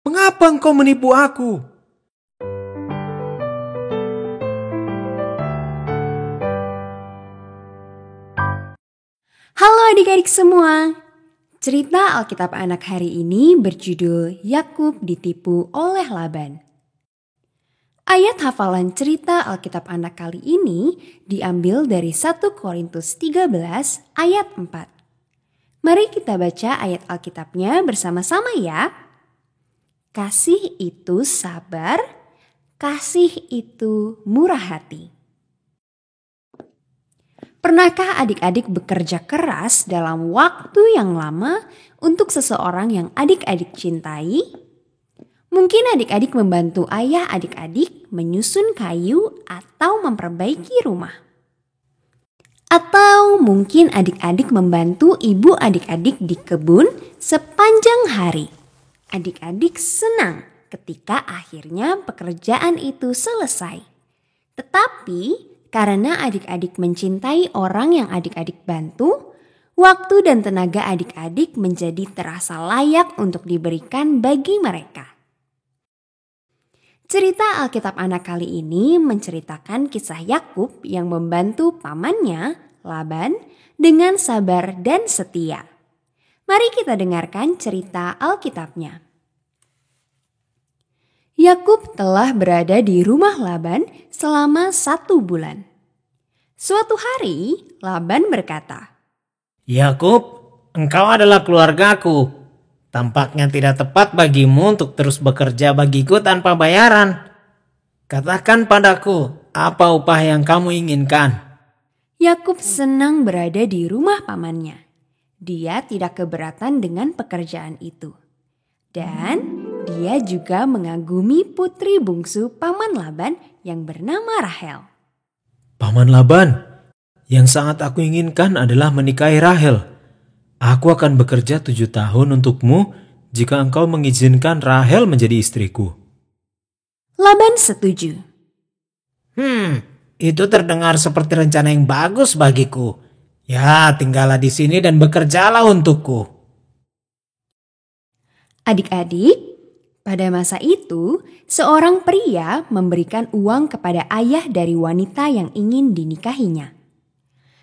Mengapa engkau menipu aku? Halo adik-adik semua. Cerita Alkitab anak hari ini berjudul Yakub ditipu oleh Laban. Ayat hafalan cerita Alkitab anak kali ini diambil dari 1 Korintus 13 ayat 4. Mari kita baca ayat Alkitabnya bersama-sama ya. Kasih itu sabar, kasih itu murah hati. Pernahkah adik-adik bekerja keras dalam waktu yang lama untuk seseorang yang adik-adik cintai? Mungkin adik-adik membantu ayah adik-adik menyusun kayu atau memperbaiki rumah. Atau mungkin adik-adik membantu ibu adik-adik di kebun sepanjang hari. Adik-adik senang ketika akhirnya pekerjaan itu selesai. Tetapi karena adik-adik mencintai orang yang adik-adik bantu, waktu dan tenaga adik-adik menjadi terasa layak untuk diberikan bagi mereka. Cerita Alkitab anak kali ini menceritakan kisah Yakub yang membantu pamannya, Laban, dengan sabar dan setia. Mari kita dengarkan cerita Alkitabnya. Yakub telah berada di rumah Laban selama 1 bulan. Suatu hari, Laban berkata, Yakub, engkau adalah keluargaku. Tampaknya tidak tepat bagimu untuk terus bekerja bagiku tanpa bayaran. Katakan padaku, apa upah yang kamu inginkan? Yakub senang berada di rumah pamannya. Dia tidak keberatan dengan pekerjaan itu. Dan dia juga mengagumi putri bungsu paman Laban yang bernama Rahel. Paman Laban, yang sangat aku inginkan adalah menikahi Rahel. Aku akan bekerja 7 tahun untukmu jika engkau mengizinkan Rahel menjadi istriku. Laban setuju. Itu terdengar seperti rencana yang bagus bagiku. Ya, tinggallah di sini dan bekerjalah untukku. Adik-adik, pada masa itu, seorang pria memberikan uang kepada ayah dari wanita yang ingin dinikahinya.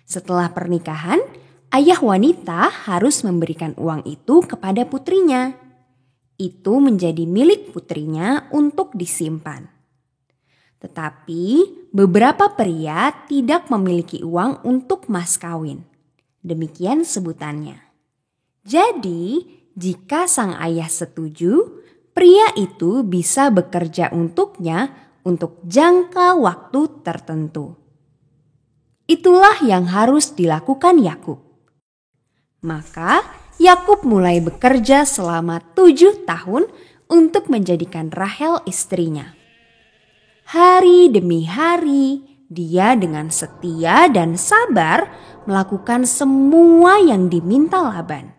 Setelah pernikahan, ayah wanita harus memberikan uang itu kepada putrinya. Itu menjadi milik putrinya untuk disimpan. Tetapi beberapa pria tidak memiliki uang untuk mas kawin. Demikian sebutannya. Jadi, jika sang ayah setuju, pria itu bisa bekerja untuknya untuk jangka waktu tertentu. Itulah yang harus dilakukan Yakub. Maka Yakub mulai bekerja selama 7 tahun untuk menjadikan Rahel istrinya. Hari demi hari, dia dengan setia dan sabar melakukan semua yang diminta Laban.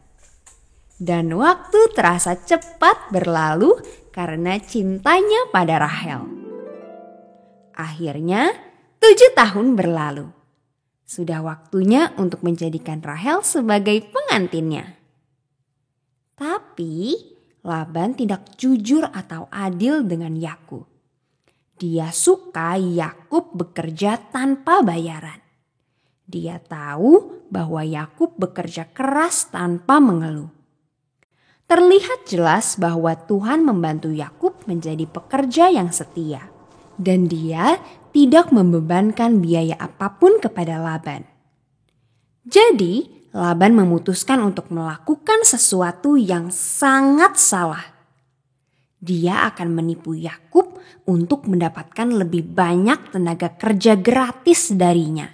Dan waktu terasa cepat berlalu karena cintanya pada Rahel. Akhirnya 7 tahun berlalu. Sudah waktunya untuk menjadikan Rahel sebagai pengantinnya. Tapi Laban tidak jujur atau adil dengan Yakub. Dia suka Yakub bekerja tanpa bayaran. Dia tahu bahwa Yakub bekerja keras tanpa mengeluh. Terlihat jelas bahwa Tuhan membantu Yakub menjadi pekerja yang setia. Dan dia tidak membebankan biaya apapun kepada Laban. Jadi Laban memutuskan untuk melakukan sesuatu yang sangat salah. Dia akan menipu Yakub untuk mendapatkan lebih banyak tenaga kerja gratis darinya.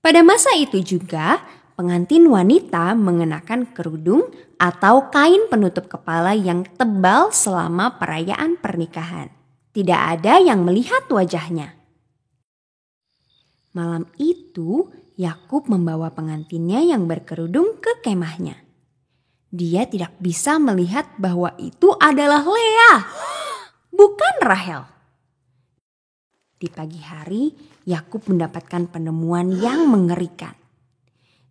Pada masa itu juga, pengantin wanita mengenakan kerudung atau kain penutup kepala yang tebal selama perayaan pernikahan. Tidak ada yang melihat wajahnya. Malam itu, Yakub membawa pengantinnya yang berkerudung ke kemahnya. Dia tidak bisa melihat bahwa itu adalah Lea, bukan Rahel. Di pagi hari, Yakub mendapatkan penemuan yang mengerikan.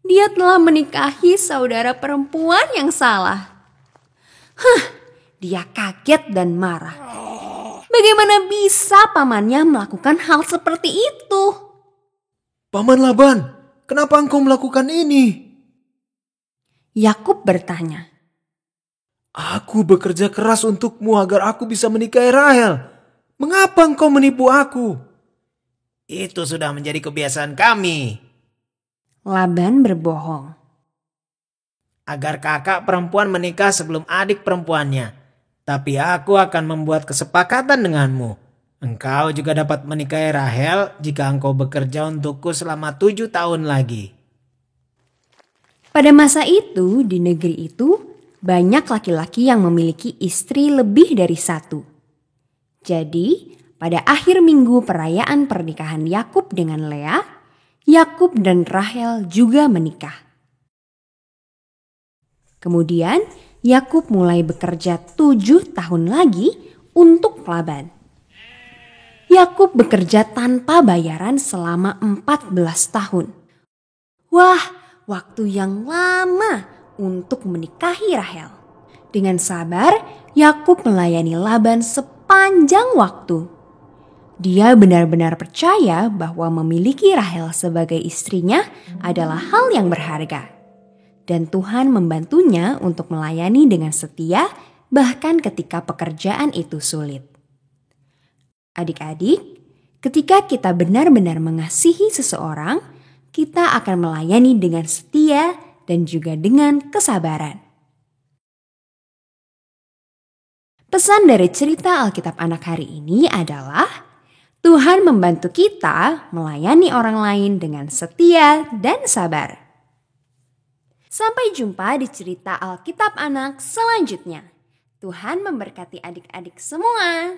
Dia telah menikahi saudara perempuan yang salah. Dia kaget dan marah. Bagaimana bisa pamannya melakukan hal seperti itu? Paman Laban, kenapa engkau melakukan ini? Yakub bertanya. Aku bekerja keras untukmu agar aku bisa menikahi Rahel. Mengapa engkau menipu aku? Itu sudah menjadi kebiasaan kami. Laban berbohong. Agar kakak perempuan menikah sebelum adik perempuannya. Tapi aku akan membuat kesepakatan denganmu. Engkau juga dapat menikahi Rahel jika engkau bekerja untukku selama 7 tahun lagi. Pada masa itu, di negeri itu, banyak laki-laki yang memiliki istri lebih dari satu. Jadi, pada akhir minggu perayaan pernikahan Yakub dengan Lea, Yakub dan Rahel juga menikah. Kemudian, Yakub mulai bekerja 7 tahun lagi untuk Laban. Yakub bekerja tanpa bayaran selama 14 tahun. Wah, waktu yang lama untuk menikahi Rahel. Dengan sabar, Yakub melayani Laban sepanjang waktu. Dia benar-benar percaya bahwa memiliki Rahel sebagai istrinya adalah hal yang berharga. Dan Tuhan membantunya untuk melayani dengan setia bahkan ketika pekerjaan itu sulit. Adik-adik, ketika kita benar-benar mengasihi seseorang, kita akan melayani dengan setia dan juga dengan kesabaran. Pesan dari cerita Alkitab Anak hari ini adalah Tuhan membantu kita melayani orang lain dengan setia dan sabar. Sampai jumpa di cerita Alkitab Anak selanjutnya. Tuhan memberkati adik-adik semua.